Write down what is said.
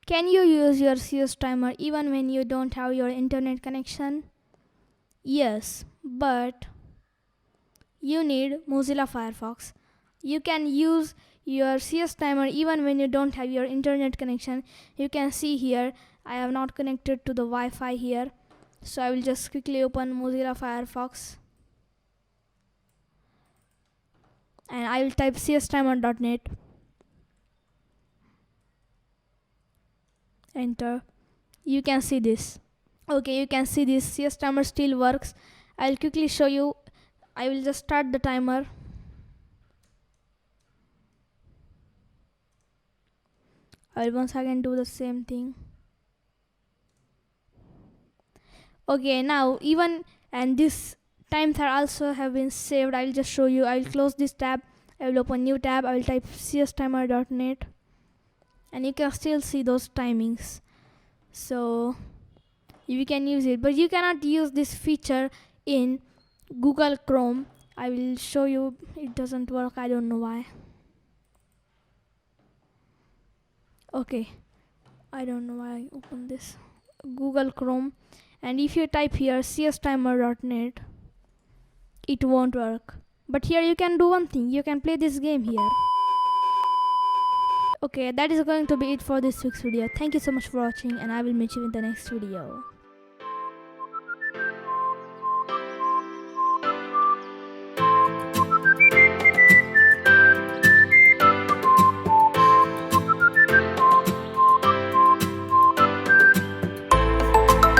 Can you use your csTimer even when you don't have your internet connection? Yes, but you need Mozilla Firefox. You can use your csTimer even when you don't have your internet connection. You can see here I have not connected to the Wi-Fi here, so I will just quickly open Mozilla Firefox and I will type csTimer.net. Enter. You can see this. Okay, you can see this csTimer still works. I'll quickly show you. I will just start the timer. I will once again do the same thing. Okay, now even and this times are also have been saved. I will just show you. I will close this tab. I will open new tab. I will type csTimer.net and you can still see those timings. So you can use it, but you cannot use this feature in Google Chrome. I will show you. It doesn't work. I don't know why. Okay, I don't know why I opened this Google Chrome, and if you type here csTimer.net, it won't work. But here you can do one thing. You can play this game here. Okay, that is going to be it for this week's video. Thank you so much for watching, and I will meet you in the next video.